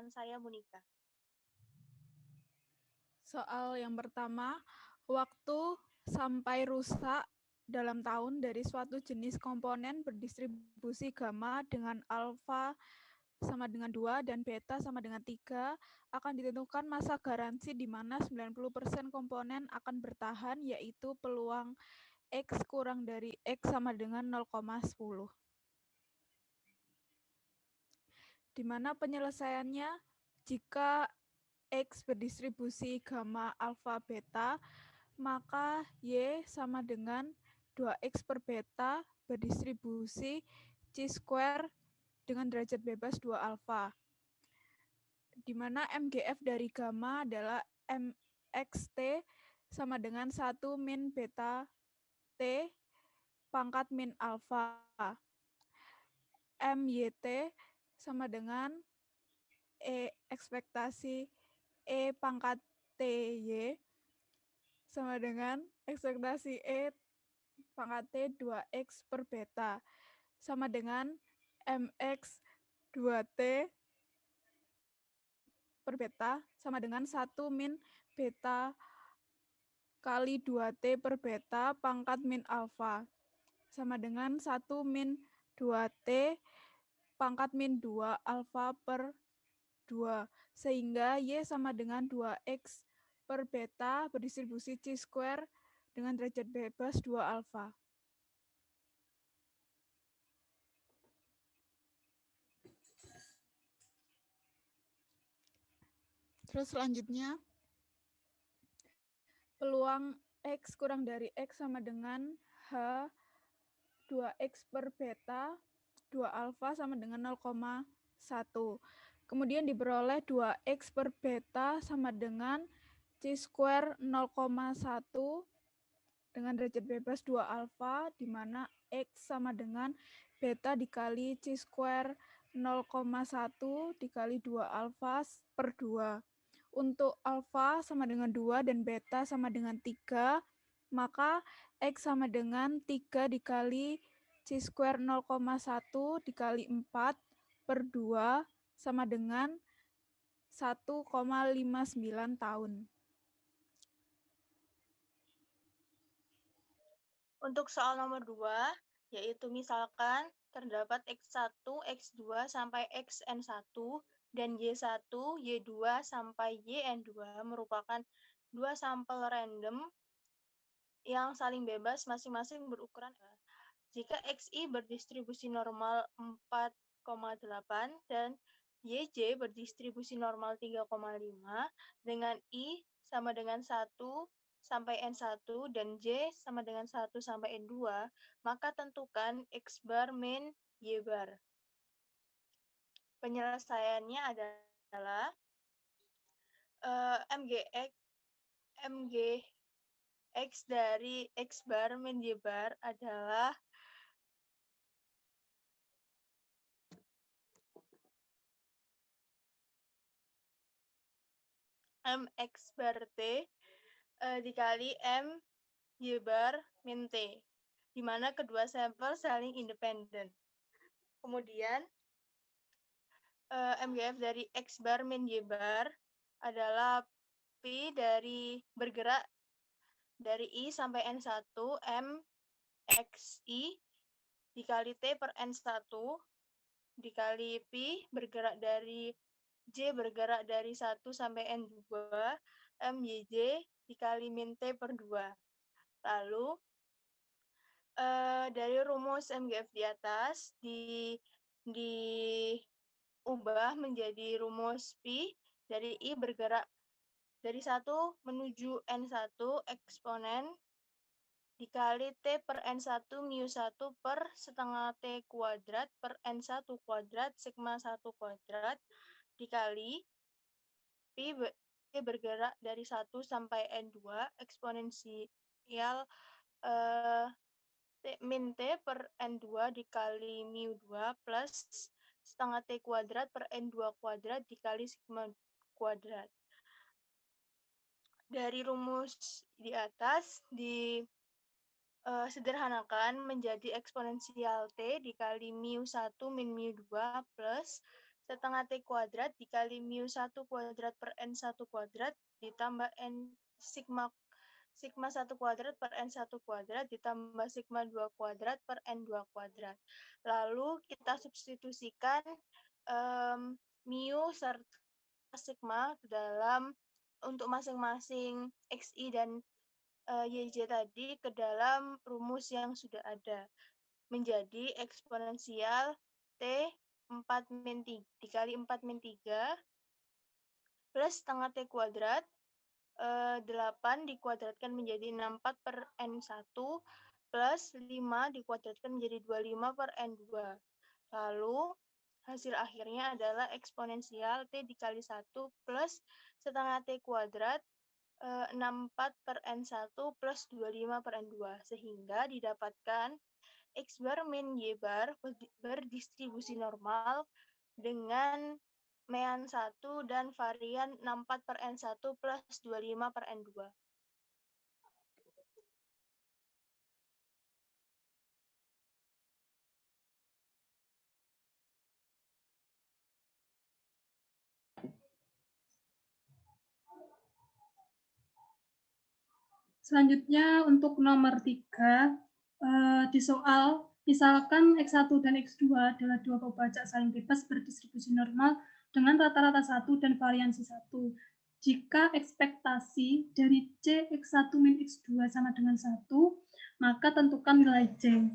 teman saya Monica. Soal yang pertama, waktu sampai rusak dalam tahun dari suatu jenis komponen berdistribusi gamma dengan alfa sama dengan 2 dan beta sama dengan 3 akan ditentukan masa garansi di mana 90% komponen akan bertahan, yaitu peluang X kurang dari X sama dengan 0,10. Di mana penyelesaiannya jika X berdistribusi gamma alfa beta, maka Y sama dengan 2X per beta berdistribusi C square dengan derajat bebas 2 alfa. Di mana MGF dari gamma adalah MXT sama dengan 1 min beta T pangkat min alfa. MYT sama dengan ekspektasi E pangkat TY sama dengan ekspektasi E pangkat T 2X per beta sama dengan MX 2T per beta sama dengan 1 min beta kali 2T per beta pangkat min alfa sama dengan 1 min 2T pangkat min 2 alfa per 2. Sehingga Y sama dengan 2X per beta berdistribusi C square dengan derajat bebas 2 alfa. Terus selanjutnya, peluang X kurang dari X sama dengan H 2X per beta 2 alfa sama dengan 0,1. Kemudian diperoleh 2X per beta sama dengan C square 0,1 dengan derajat bebas 2 alfa, di mana X sama dengan beta dikali C square 0,1 dikali 2 alfa per 2. Untuk alfa sama dengan 2 dan beta sama dengan 3, maka X sama dengan 3 dikali C square 0,1 dikali 4 per 2 sama dengan 1,59 tahun. Untuk soal nomor 2, yaitu misalkan terdapat X1, X2 sampai Xn1 dan Y1, Y2 sampai Yn2 merupakan dua sampel random yang saling bebas masing-masing berukuran. Jika Xi berdistribusi normal 4,8 dan Yj berdistribusi normal 3,5 dengan I sama dengan 1 sampai N1 dan J sama dengan 1 sampai N2, maka tentukan X bar min Y bar. Penyelesaiannya adalah MGX dari X bar min Y bar adalah MX bar T dikali M Y bar min T, di mana kedua sampel saling independen. Kemudian MGF dari X bar min Y bar adalah P dari bergerak dari I sampai N1 M XI dikali T per N1 dikali P bergerak dari J bergerak dari 1 sampai N2 MYJ dikali min T per 2. Lalu dari rumus MGF di atas diubah menjadi rumus P dari I bergerak dari 1 menuju N1 eksponen dikali T per N1 mu1 per setengah T kuadrat per N1 kuadrat sigma 1 kuadrat dikali P bergerak dari 1 sampai N2 eksponensial min T per N2 dikali mu2 plus setengah T kuadrat per N2 kuadrat dikali sigma kuadrat. Dari rumus di atas sederhanakan menjadi eksponensial T dikali mu1 min mu2 plus setengah T kuadrat dikali mu 1 kuadrat per N1 kuadrat ditambah N sigma 1 kuadrat per N1 kuadrat ditambah sigma 2 kuadrat per N2 kuadrat. Lalu kita substitusikan mu serta sigma dalam untuk masing-masing XI dan YJ tadi ke dalam rumus yang sudah ada. Menjadi eksponensial T 4 min 3 dikali 4 min 3 plus setengah T kuadrat 8 dikuadratkan menjadi 64 per N1 plus 5 dikuadratkan menjadi 25 per N2. Lalu hasil akhirnya adalah eksponensial T dikali 1 plus setengah T kuadrat 64 per N1 plus 25 per N2. Sehingga didapatkan X bar min Y bar berdistribusi normal dengan mean 1 dan varian 64 per N1 plus 25 per N2. Selanjutnya untuk nomor 3, di soal, misalkan X1 dan X2 adalah dua pembajak saling bebas berdistribusi normal dengan rata-rata 1 dan variansi 1. Jika ekspektasi dari C X1 min X2 sama dengan 1, maka tentukan nilai C.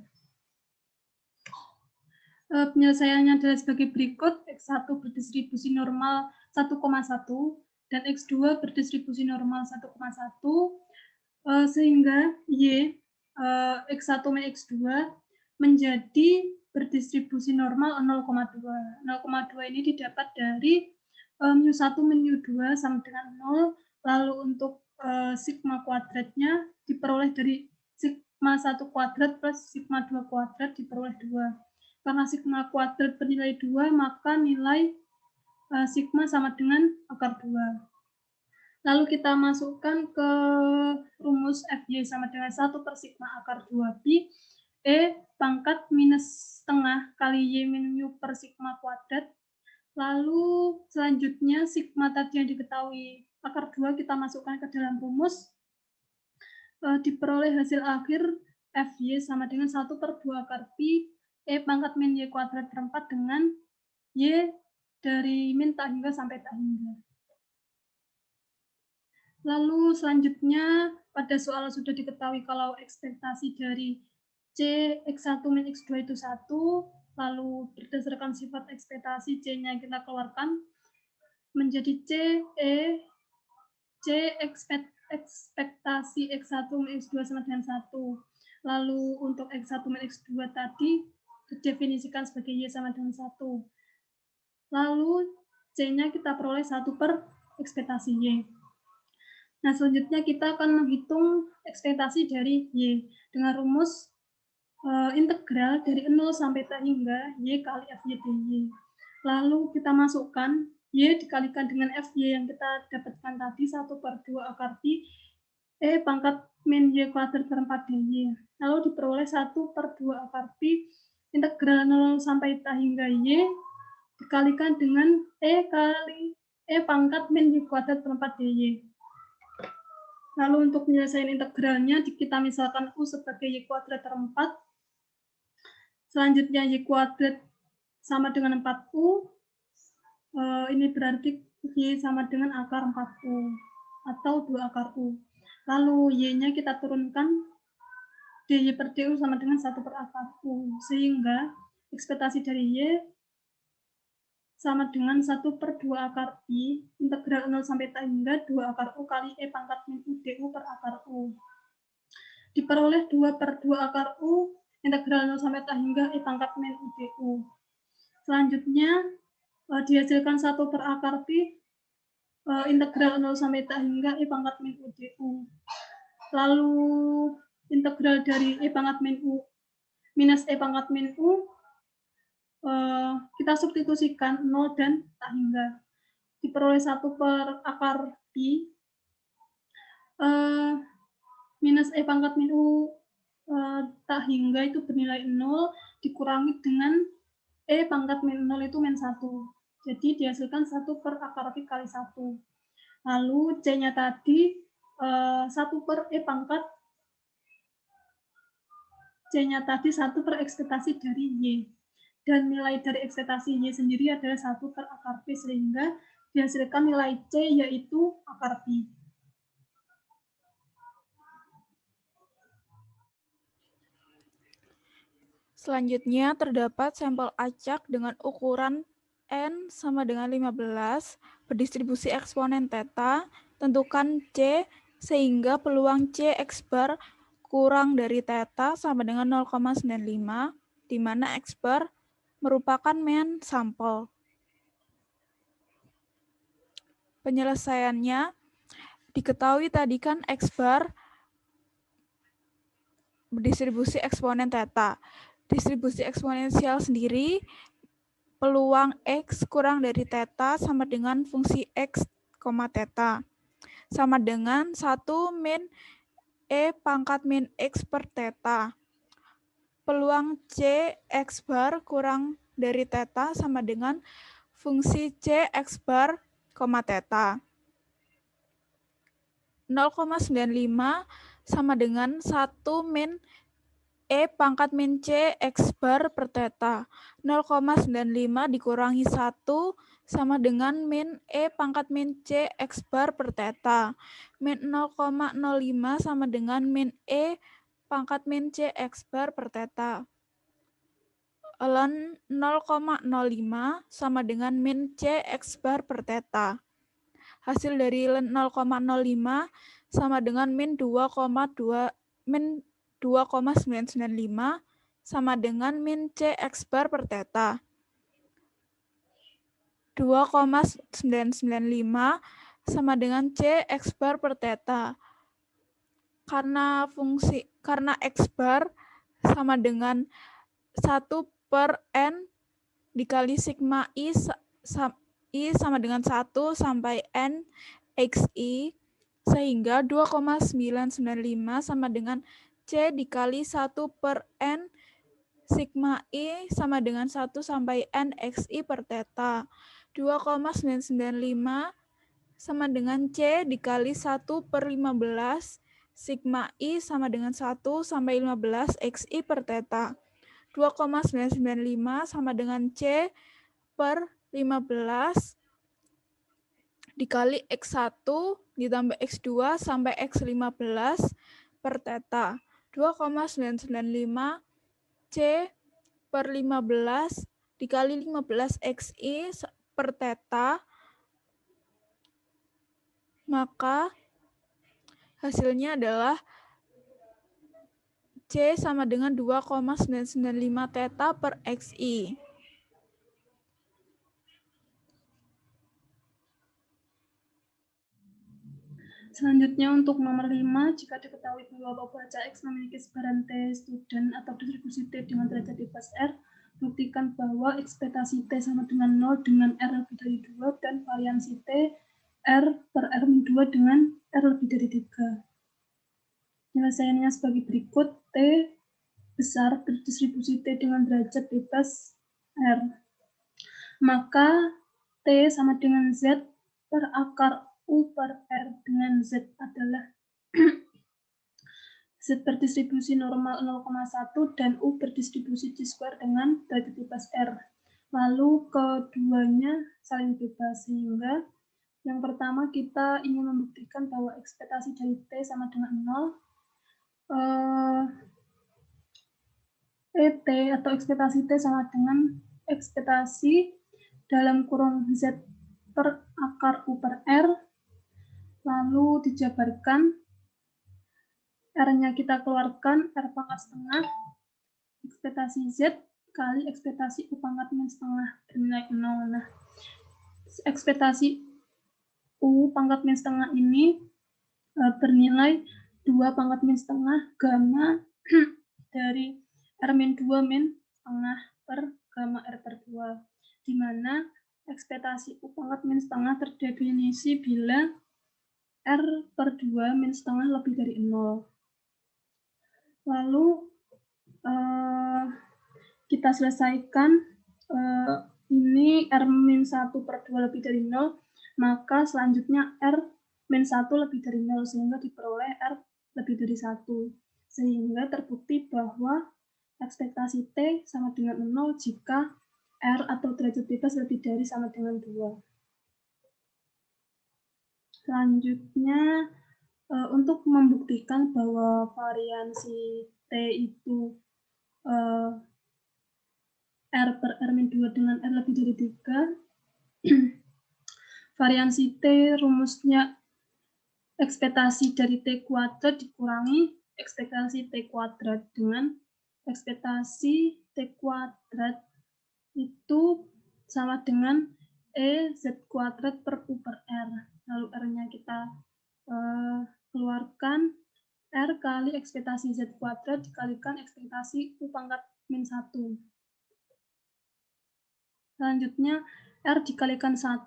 Penyelesaiannya adalah sebagai berikut. X1 berdistribusi normal 1,1 dan X2 berdistribusi normal 1,1. Sehingga Y X1 min X2 menjadi berdistribusi normal 0,2. 0,2 ini didapat dari mu1 min mu2 sama dengan 0, lalu untuk sigma kuadratnya diperoleh dari sigma 1 kuadrat plus sigma 2 kuadrat diperoleh 2. Karena sigma kuadrat bernilai 2, maka nilai sigma sama dengan akar 2. Lalu kita masukkan ke rumus Fy sama dengan 1 per sigma akar 2pi, E pangkat minus setengah kali Y min mu per sigma kuadrat. Lalu selanjutnya sigma tadi yang diketahui akar 2 kita masukkan ke dalam rumus. Diperoleh hasil akhir Fy sama dengan 1 per 2 akar pi, E pangkat min Y kuadrat per 4 dengan Y dari min tak hingga sampai tak hingga. Lalu selanjutnya pada soal sudah diketahui kalau ekspektasi dari C X1 min X2 itu 1, lalu berdasarkan sifat ekspektasi C-nya kita keluarkan menjadi C ekspektasi X1 min X2 sama dengan 1. Lalu untuk X1 min X2 tadi didefinisikan sebagai Y sama dengan 1. Lalu C-nya kita peroleh 1 per ekspektasi Y. Nah, selanjutnya kita akan menghitung ekspektasi dari Y dengan rumus integral dari 0 sampai tak hingga Y kali Fy dy. Lalu kita masukkan Y dikalikan dengan Fy yang kita dapatkan tadi 1 per 2 akar pi E pangkat min Y kuadrat per 4 dy. Lalu diperoleh 1 per 2 akar pi integral 0 sampai tak hingga Y dikalikan dengan E kali E pangkat min Y kuadrat per 4 dy. Lalu untuk penyelesaian integralnya, kita misalkan U sebagai Y kuadrat per 4. Selanjutnya Y kuadrat sama dengan 4U. Ini berarti Y sama dengan akar 4U atau 2 akar U. Lalu Y-nya kita turunkan, dy per du sama dengan 1 per akar U. Sehingga ekspektasi dari Y sama dengan 1 per 2 akar pi, integral 0 sampai tak hingga 2 akar U kali E pangkat min U du per akar U. Diperoleh 2 per 2 akar U, integral 0 sampai tak hingga E pangkat min U du. Selanjutnya, dihasilkan 1 per akar pi, integral 0 sampai tak hingga E pangkat min U du. Lalu, integral dari E pangkat min U minus E pangkat min U, kita substitusikan 0 dan tak hingga. Diperoleh 1 per akar pi minus E pangkat min U tak hingga itu bernilai 0 dikurangi dengan E pangkat min 0 itu min 1. Jadi dihasilkan 1 per akar V kali 1. Lalu C-nya tadi 1 per E pangkat. C-nya tadi 1 per ekspektasi dari Y. Dan nilai dari ekspektasi Y sendiri adalah 1 per akar V, sehingga dihasilkan nilai C yaitu akar V. Selanjutnya terdapat sampel acak dengan ukuran N sama dengan 15, berdistribusi eksponen theta, tentukan C sehingga peluang C X bar kurang dari theta sama dengan 0,95, di mana X bar merupakan mean sampel. Penyelesaiannya diketahui tadi kan X bar berdistribusi eksponen theta. Distribusi eksponensial sendiri, peluang X kurang dari theta sama dengan fungsi X, theta. Sama dengan 1 min E pangkat min X per theta. Peluang C X bar kurang dari theta sama dengan fungsi C X bar, theta. 0,95 sama dengan 1 min E pangkat min C X bar per theta. 0,95 dikurangi 1 sama dengan min E pangkat min C X bar per theta. Min 0,05 sama dengan min E pangkat min C X bar per theta. Ln 0,05 sama dengan min C X bar per theta. Hasil dari ln 0,05 sama dengan min 2,995 sama dengan min C X bar per theta. 2,995 sama dengan C X bar per theta. Karena X bar sama dengan 1 per N dikali sigma I sama dengan 1 sampai N XI, sehingga 2,995 sama dengan C dikali 1 per N sigma I sama dengan 1 sampai N XI per theta. 2,995 sama dengan C dikali 1 per 15 sigma I sama dengan 1 sampai 15 XI per theta. 2,995 sama dengan C per 15 dikali X1 ditambah X2 sampai X15 per theta. 2,995 C per 15 dikali 15 XI per theta, maka hasilnya adalah C sama dengan 2,995 theta per XI. Selanjutnya untuk nomor 5, jika diketahui bahwa baca X memiliki sebaran T student atau distribusi T dengan derajat bebas R, buktikan bahwa ekspektasi T sama dengan 0 dengan R lebih dari 2 dan variansi T R per R-2 dengan R lebih dari 3. Penyelesaiannya sebagai berikut. T besar berdistribusi T dengan derajat bebas R. Maka T sama dengan Z per akar U per R dengan Z adalah Z berdistribusi normal 0,1 dan U berdistribusi T² dengan derajat bebas R. Lalu keduanya saling bebas, sehingga yang pertama kita ingin membuktikan bahwa ekspektasi dari T sama dengan 0. ET atau ekspektasi T sama dengan ekspektasi dalam kurung Z per akar U per R. Lalu dijabarkan, R-nya kita keluarkan, R pangkat setengah, ekspektasi Z kali ekspektasi U pangkat min setengah bernilai 0. Nah, ekspektasi U pangkat min setengah ini bernilai 2 pangkat min setengah gamma dari R min 2 min setengah per gamma R per 2, di mana ekspektasi U pangkat min setengah terdefinisi bila R per 2 min setengah lebih dari 0. Lalu kita selesaikan ini R-1 per 2 lebih dari 0, maka selanjutnya R-1 lebih dari 0, sehingga diperoleh R lebih dari 1. Sehingga terbukti bahwa ekspektasi T sama dengan 0 jika R atau derajat bebas lebih dari sama dengan 2. Selanjutnya, untuk membuktikan bahwa variansi T itu R per R-2 dengan R lebih dari 3, variansi T rumusnya ekspektasi dari T kuadrat dikurangi ekspektasi T kuadrat dengan ekspektasi T kuadrat itu sama dengan EZ kuadrat per U per R. Lalu R-nya kita keluarkan, R kali ekspektasi Z kuadrat dikalikan ekspektasi U pangkat min 1. Selanjutnya, R dikalikan 1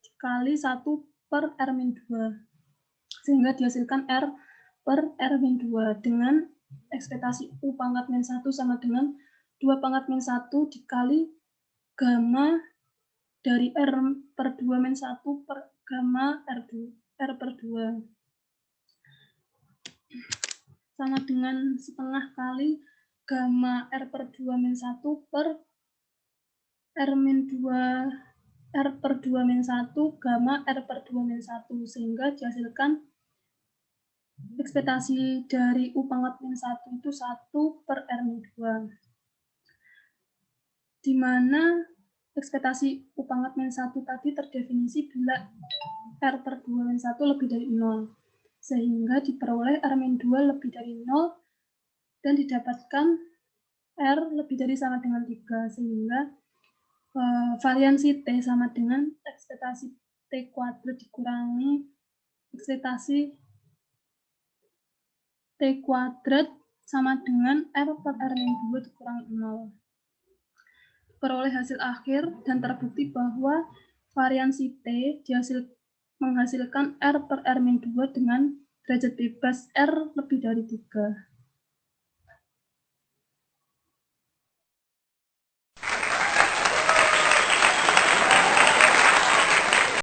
dikali 1 per R min 2. Sehingga dihasilkan R per R min 2 dengan ekspektasi U pangkat min 1 sama dengan 2 pangkat min 1 dikali gamma dari R per 2 min 1 per gamma R per 2. Sama dengan setengah kali gamma R per 2 min 1 per R min 2 R per 2 min 1 gamma R per 2 min 1, sehingga dihasilkan ekspektasi dari U pangkat min 1 itu 1 per R min 2. Di mana ekspektasi U pangkat min 1 tadi terdefinisi bila R per 2 min 1 lebih dari 0. Sehingga diperoleh R min 2 lebih dari 0 dan didapatkan R lebih dari sama dengan 3. Sehingga variansi T sama dengan ekspektasi T kuadrat dikurangi ekspektasi T kuadrat sama dengan R per R min 2 dikurangi 0. Peroleh hasil akhir dan terbukti bahwa variansi T menghasilkan R per R min 2 dengan derajat bebas R lebih dari 3.